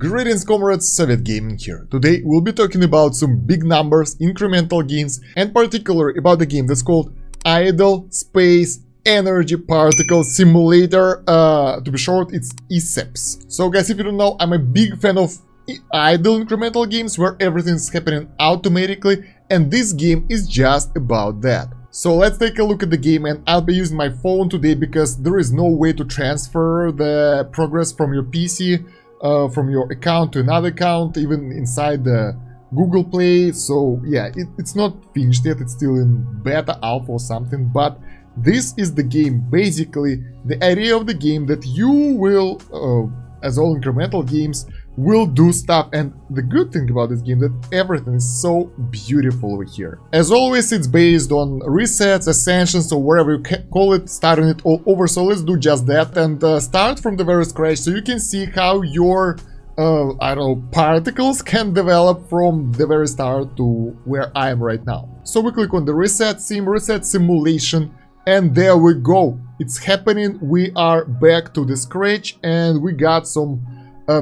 Greetings comrades, Soviet Gaming here. Today we'll be talking about some big numbers, incremental games, and particularly about the game that's called Idle Space Energy Particle Simulator. To be short, it's Iseps. So guys, if you don't know, I'm a big fan of idle incremental games where everything's happening automatically, and this game is just about that. So let's take a look at the game, and I'll be using my phone today because there is no way to transfer the progress from your PC, from your account to another account, even inside the Google Play. So yeah, it's not finished yet, it's still in beta, alpha or something, but this is the game. Basically, the idea of the game that you will, as all incremental games, will do stuff, and the good thing about this game that everything is so beautiful over here. As always, it's based on resets, ascensions, or whatever you call it, starting it all over. So let's do just that and start from the very scratch, so you can see how your I don't know, particles can develop from the very start to where I am right now. So we click on the reset simulation, and there we go. It's happening. We are back to the scratch, and we got some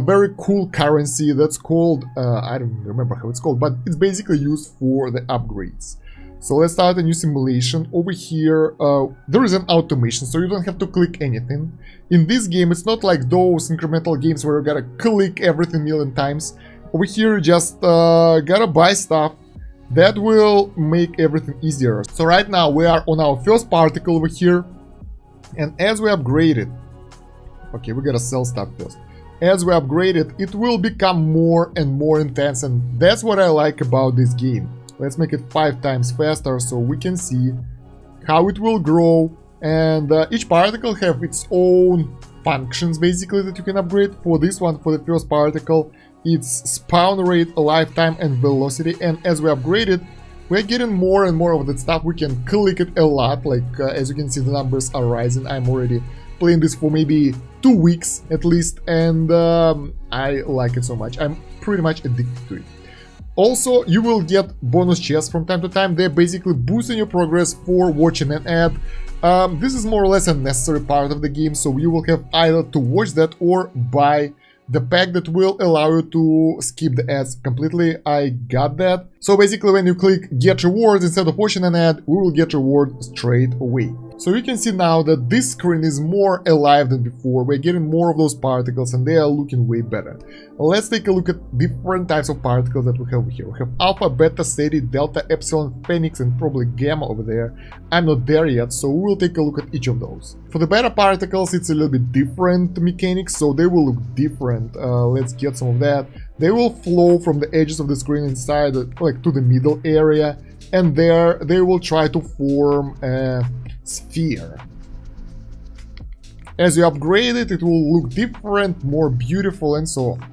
very cool currency that's called, I don't remember how it's called, but it's basically used for the upgrades. So let's start a new simulation. Over here, there is an automation, so you don't have to click anything. In this game, it's not like those incremental games where you gotta click everything a million times. Over here, you just gotta buy stuff. That will make everything easier. So right now, we are on our first particle over here, and as we upgrade it, okay, we gotta sell stuff first. As we upgrade it, it will become more and more intense, and that's what I like about this game. Let's make it 5 times faster so we can see how it will grow, and each particle have its own functions basically that you can upgrade. For this one, for the first particle, it's spawn rate, lifetime, and velocity, and as we upgrade it, we're getting more and more of that stuff. We can click it a lot, like as you can see, the numbers are rising. I'm already playing this for maybe 2 weeks at least, and I like it so much. I'm pretty much addicted to it. Also, you will get bonus chests from time to time. They're basically boosting your progress for watching an ad. This is more or less a necessary part of the game, so you will have either to watch that or buy the pack that will allow you to skip the ads completely. I got that. So basically, when you click get rewards, instead of watching an ad, we will get reward straight away. So you can see now that this screen is more alive than before. We're getting more of those particles, and they are looking way better. Let's take a look at different types of particles that we have here. We have alpha, beta, ceti, delta, epsilon, phoenix, and probably gamma over there. I'm not there yet, so we will take a look at each of those. For the beta particles, it's a little bit different mechanics, so they will look different. Let's get some of that. They will flow from the edges of the screen inside, like to the middle area, and there they will try to form a sphere. As you upgrade it, it will look different, more beautiful, and so on.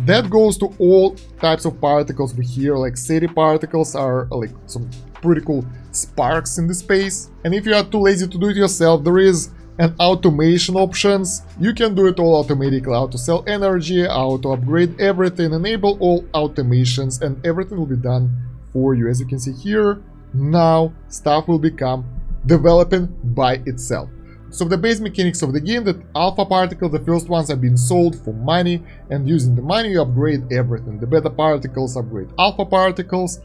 That goes to all types of particles we here, like ceti particles are like some pretty cool sparks in the space. And if you are too lazy to do it yourself, there is an automation options. You can do it all automatically, how to sell energy, how to upgrade everything, enable all automations, and everything will be done for you. As you can see here, now stuff will become developing by itself. So the base mechanics of the game, that alpha particles, the first ones, are being sold for money, and using the money you upgrade everything. The beta particles upgrade alpha particles,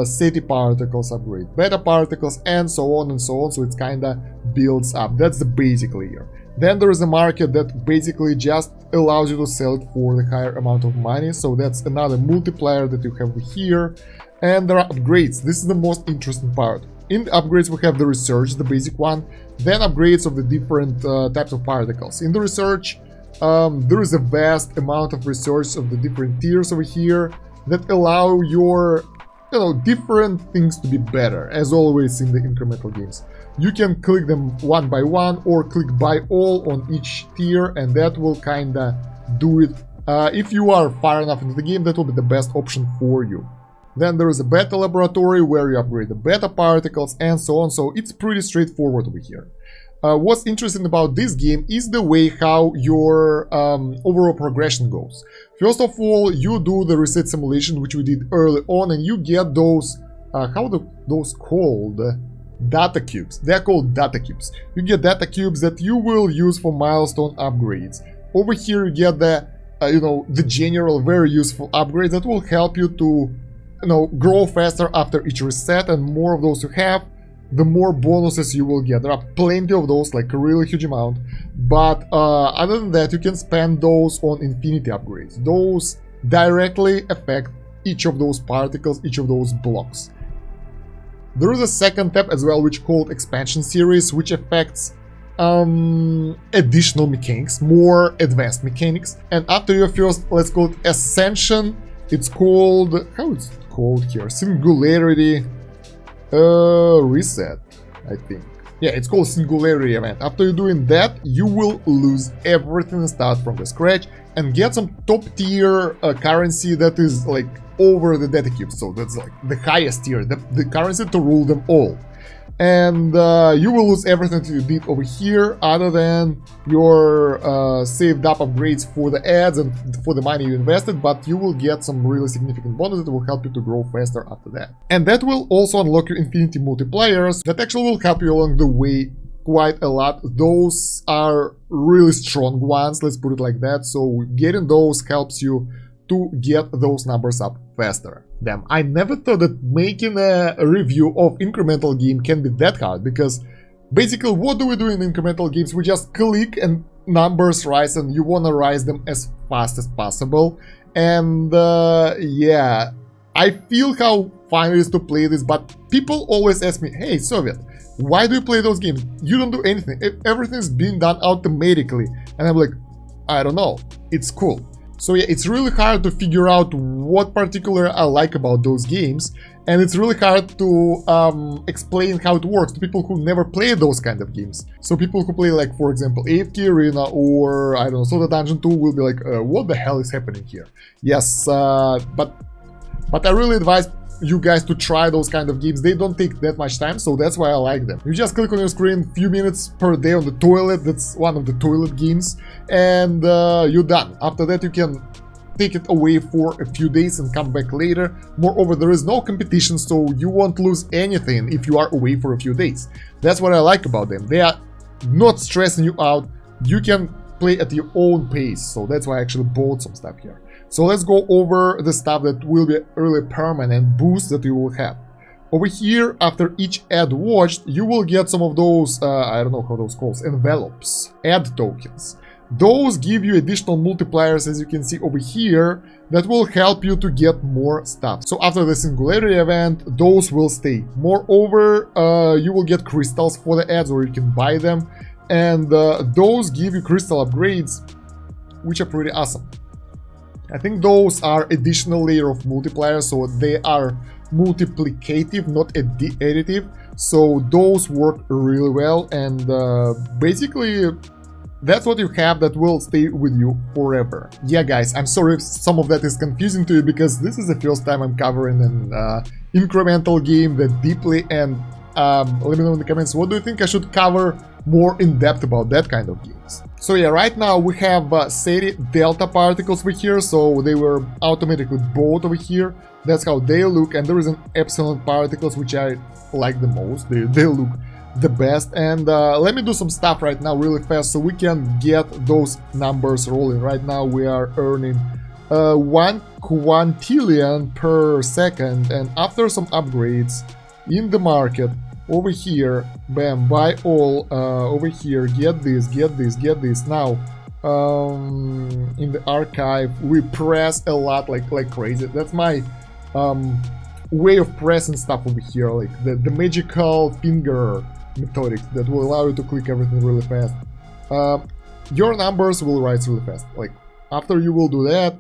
ceti particles upgrade beta particles, and so on and so on. So it's kinda builds up. That's the basic layer. Then there is a market that basically just allows you to sell it for the higher amount of money. So that's another multiplier that you have here. And there are upgrades. This is the most interesting part. In the upgrades, we have the research, the basic one, then upgrades of the different types of particles. In the research, there is a vast amount of research of the different tiers over here that allow your, different things to be better, as always in the incremental games. You can click them one by one or click buy all on each tier, and that will kinda do it. If you are far enough into the game, that will be the best option for you. Then there is a beta laboratory where you upgrade the beta particles and so on, so it's pretty straightforward over here. What's interesting about this game is the way how your overall progression goes. First of all, you do the reset simulation, which we did early on, and you get those, how are those called? Data cubes. They're called data cubes. You get data cubes that you will use for milestone upgrades. Over here you get the you know, the general very useful upgrades that will help you to, you know, grow faster after each reset, and more of those you have, the more bonuses you will get. There are plenty of those, like a really huge amount, but other than that, you can spend those on infinity upgrades. Those directly affect each of those particles, each of those blocks. There is a second tab as well, which called expansion series, which affects additional mechanics, more advanced mechanics. And after your first, let's call it ascension, it's called, how is it called here? Singularity reset, I think. Yeah, it's called singularity event. After you're doing that, you will lose everything and start from the scratch and get some top tier currency that is like over the data cubes. So that's like the highest tier, the currency to rule them all. And you will lose everything that you did over here, other than your saved up upgrades for the ads and for the money you invested, but you will get some really significant bonuses that will help you to grow faster after that. And that will also unlock your infinity multipliers that actually will help you along the way quite a lot. Those are really strong ones, let's put it like that. So getting those helps you to get those numbers up faster. Damn, I never thought that making a review of incremental game can be that hard, because basically what do we do in incremental games? We just click and numbers rise, and you want to rise them as fast as possible. And yeah, I feel how fun it is to play this, but people always ask me, hey Soviet, why do you play those games? You don't do anything. Everything's being done automatically. And I'm like, I don't know, it's cool. So yeah, it's really hard to figure out what particular I like about those games, and it's really hard to explain how it works to people who never play those kind of games. So people who play, like, for example, AFK Arena or, I don't know, Soda Dungeon 2 will be like, what the hell is happening here? Yes, but I really advise you guys to try those kind of games. They don't take that much time, so that's why I like them. You just click on your screen few minutes per day on the toilet, that's one of the toilet games, and you're done. After that you can take it away for a few days and come back later. Moreover, there is no competition, so you won't lose anything if you are away for a few days. That's what I like about them. They are not stressing you out. You can play at your own pace, so that's why I actually bought some stuff here. So let's go over the stuff that will be really permanent boosts that you will have. Over here, after each ad watched, you will get some of those, I don't know how those called, envelopes, ad tokens. Those give you additional multipliers, as you can see over here, that will help you to get more stuff. So after the singularity event, those will stay. Moreover, you will get crystals for the ads, or you can buy them. And those give you crystal upgrades, which are pretty awesome. I think those are additional layer of multipliers, so they are multiplicative, not additive. So those work really well, and basically that's what you have that will stay with you forever. Yeah guys, I'm sorry if some of that is confusing to you, because this is the first time I'm covering an incremental game that deeply, and let me know in the comments, what do you think I should cover more in depth about that kind of games. So yeah, right now we have SETI Delta particles over here, so they were automatically bought over here. That's how they look, and there is an Epsilon particles which I like the most. They look the best, and let me do some stuff right now really fast so we can get those numbers rolling. Right now we are earning 1 quintillion per second, and after some upgrades in the market over here, bam, buy all, over here, get this, get this, get this. Now in the archive we press a lot, like crazy. That's my way of pressing stuff over here, like the magical finger methodics that will allow you to click everything really fast. Your numbers will rise really fast. Like after you will do that,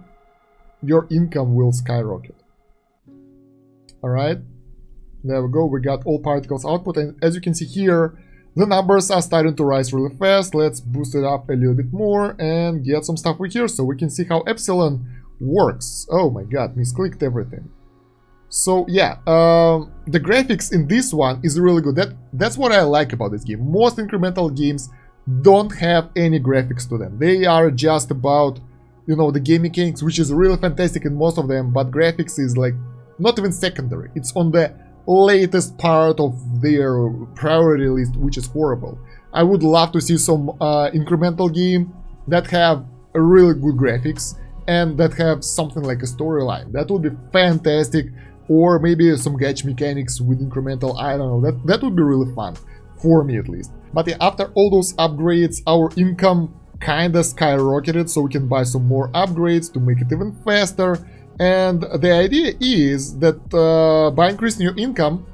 your income will skyrocket. All right. There we go, we got all particles output, and as you can see here, the numbers are starting to rise really fast. Let's boost it up a little bit more and get some stuff over here so we can see how Epsilon works. Oh my god, misclicked everything. So yeah, the graphics in this one is really good. That's what I like about this game. Most incremental games don't have any graphics to them. They are just about, you know, the game mechanics, which is really fantastic in most of them, but graphics is like not even secondary. It's on the latest part of their priority list, which is horrible. I would love to see some incremental game that have a really good graphics, and that have something like a storyline. That would be fantastic. Or maybe some gacha mechanics with incremental, I don't know, that would be really fun, for me at least. But yeah, after all those upgrades, our income kinda skyrocketed, so we can buy some more upgrades to make it even faster. And the idea is that by increasing your income,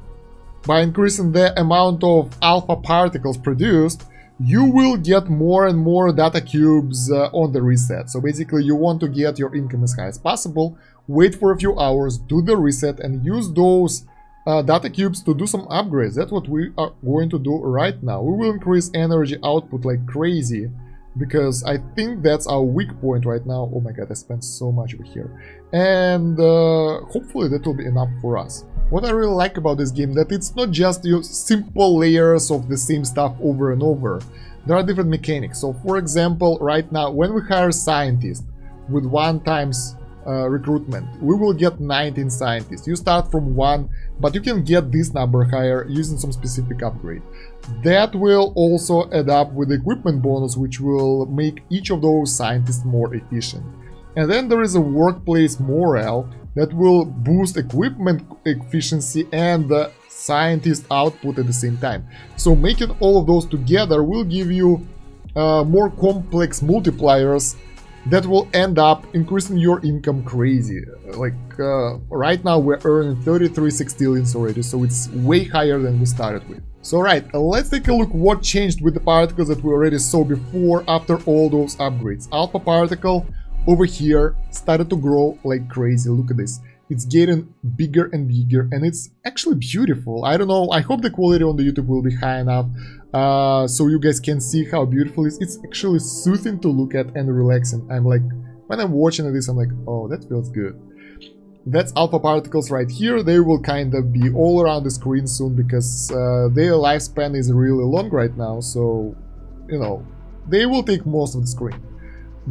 by increasing the amount of alpha particles produced, you will get more and more data cubes on the reset. So basically you want to get your income as high as possible, wait for a few hours, do the reset, and use those data cubes to do some upgrades. That's what we are going to do right now. We will increase energy output like crazy, because I think that's our weak point right now. Oh my god, I spent so much over here. And hopefully that will be enough for us. What I really like about this game, that it's not just simple layers of the same stuff over and over. There are different mechanics. So for example, right now, when we hire scientists with 1 times recruitment, we will get 19 scientists. You start from 1, but you can get this number higher using some specific upgrade. That will also add up with the equipment bonus, which will make each of those scientists more efficient. And then there is a workplace morale that will boost equipment efficiency and the scientist output at the same time. So making all of those together will give you more complex multipliers that will end up increasing your income crazy. Like right now we're earning 33 sextillions already, so it's way higher than we started with. So right, let's take a look what changed with the particles that we already saw before after all those upgrades. Alpha particle over here started to grow like crazy. Look at this. It's getting bigger and bigger, and it's actually beautiful. I don't know, I hope the quality on the YouTube will be high enough so you guys can see how beautiful it is. It's actually soothing to look at and relaxing. I'm like, when I'm watching this, I'm like, oh, that feels good. That's alpha particles right here. They will kind of be all around the screen soon, because their lifespan is really long right now, so, you know, they will take most of the screen.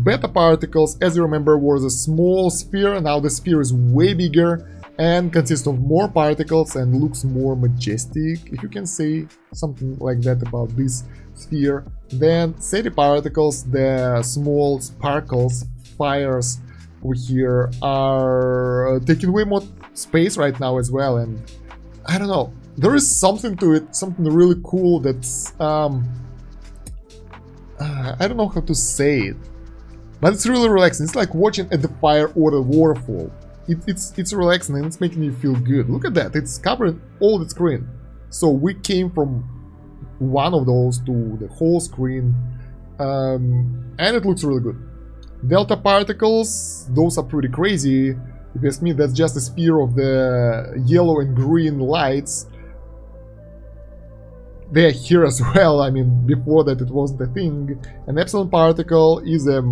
Beta particles, as you remember, was a small sphere, and now the sphere is way bigger and consists of more particles and looks more majestic, if you can say something like that about this sphere. Then SETI particles, the small sparkles, fires over here, are taking way more space right now as well. And I don't know, there is something to it, something really cool that's I don't know how to say it, but it's really relaxing. It's like watching at the fire or the waterfall. It's relaxing and it's making you feel good. Look at that, it's covering all the screen. So we came from one of those to the whole screen, and it looks really good. Delta particles, those are pretty crazy. If you ask me, that's just a sphere of the yellow and green lights. They're here as well. I mean, before that it wasn't a thing. An epsilon particle is a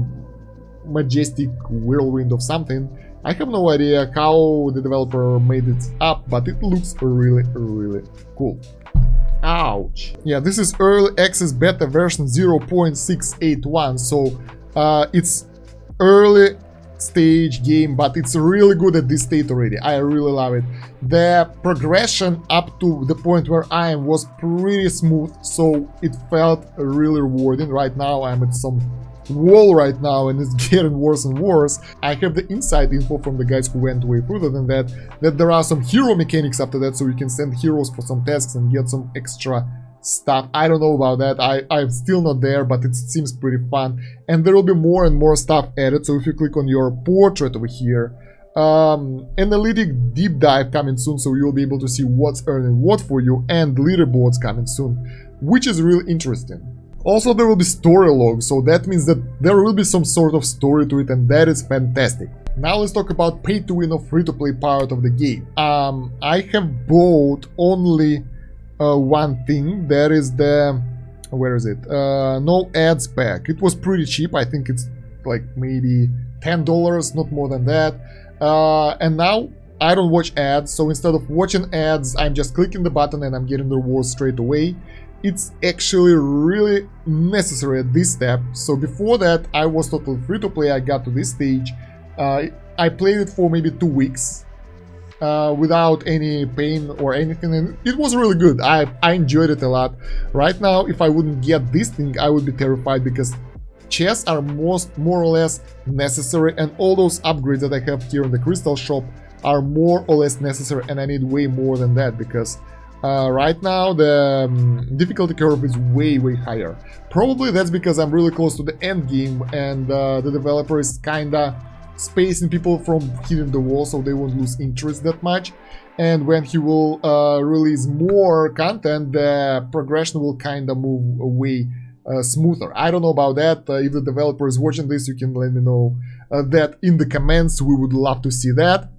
majestic whirlwind of something. I have no idea how the developer made it up, but it looks really, really cool. Ouch. Yeah, this is early access beta version 0.681, so it's early stage game, but it's really good at this state already. I really love it. The progression up to the point where I am was pretty smooth, so it felt really rewarding. Right now I'm at some wall right now, and it's getting worse and worse. I have the inside info from the guys who went way further than that, that there are some hero mechanics after that, so you can send heroes for some tasks and get some extra stuff. I don't know about that. I'm still not there, but it seems pretty fun. And there will be more and more stuff added. So if you click on your portrait over here, analytic deep dive coming soon, so you'll be able to see what's earning what for you, and leaderboards coming soon, which is really interesting. Also, there will be story logs, so that means that there will be some sort of story to it, and that is fantastic. Now let's talk about pay to win or free to play part of the game. I have bought only one thing. That is the, where is it, no ads pack. It was pretty cheap. I think it's like maybe $10, not more than that. And now I don't watch ads, so instead of watching ads, I'm just clicking the button and I'm getting the rewards straight away. It's actually really necessary at this step. So before that I was totally free to play. I got to this stage, I played it for maybe 2 weeks without any pain or anything, and it was really good. I enjoyed it a lot. Right now, if I wouldn't get this thing, I would be terrified, because chests are more or less necessary, and all those upgrades that I have here in the crystal shop are more or less necessary, and I need way more than that because right now the difficulty curve is way higher. Probably that's because I'm really close to the end game, and the developer is kinda spacing people from hitting the wall so they won't lose interest that much. And when he will release more content, the progression will kinda move away smoother. I don't know about that. If the developer is watching this, you can let me know that in the comments. We would love to see that.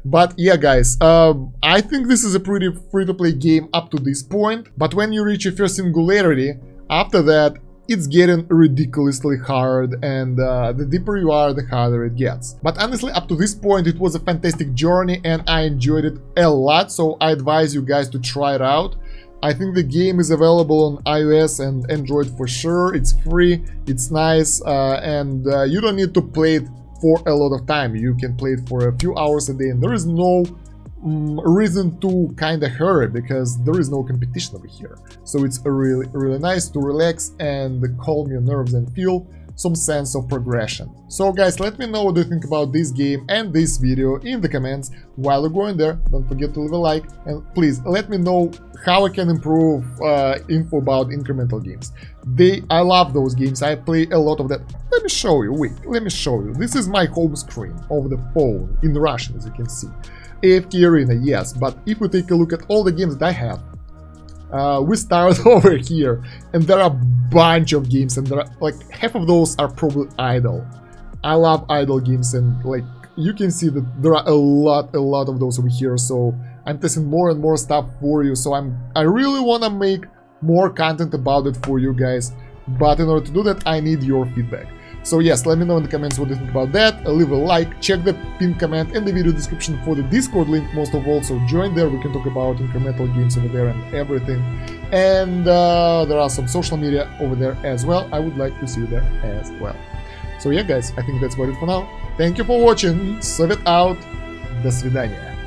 But yeah, guys, I think this is a pretty free-to-play game up to this point. But when you reach your first singularity, after that, it's getting ridiculously hard, and the deeper you are, the harder it gets. But honestly, up to this point, it was a fantastic journey, and I enjoyed it a lot, so I advise you guys to try it out. I think the game is available on iOS and Android for sure. It's free, it's nice, and you don't need to play it for a lot of time. You can play it for a few hours a day, and there is no reason to kind of hurry because there is no competition over here. So it's really nice to relax and calm your nerves and feel some sense of progression. So guys, let me know what you think about this game and this video in the comments. While you're going there, don't forget to leave a like, and please let me know how I can improve info about incremental games. I love those games. I play a lot of that. Let me show you. Wait, let me show you. This is my home screen of the phone in Russian, as you can see. AFK Arena, yes, but if we take a look at all the games that I have, we start over here, and there are a bunch of games, and there are, like, half of those are probably idle. I love idle games, and like you can see that there are a lot of those over here. So I'm testing more and more stuff for you. So I really want to make more content about it for you guys, but in order to do that, I need your feedback. So yes, let me know in the comments what you think about that. Leave a like, check the pinned comment and the video description for the Discord link most of all. So join there, we can talk about incremental games over there and everything. And there are some social media over there as well. I would like to see you there as well. So yeah, guys, I think that's about it for now. Thank you for watching. Soviet out. До свидания.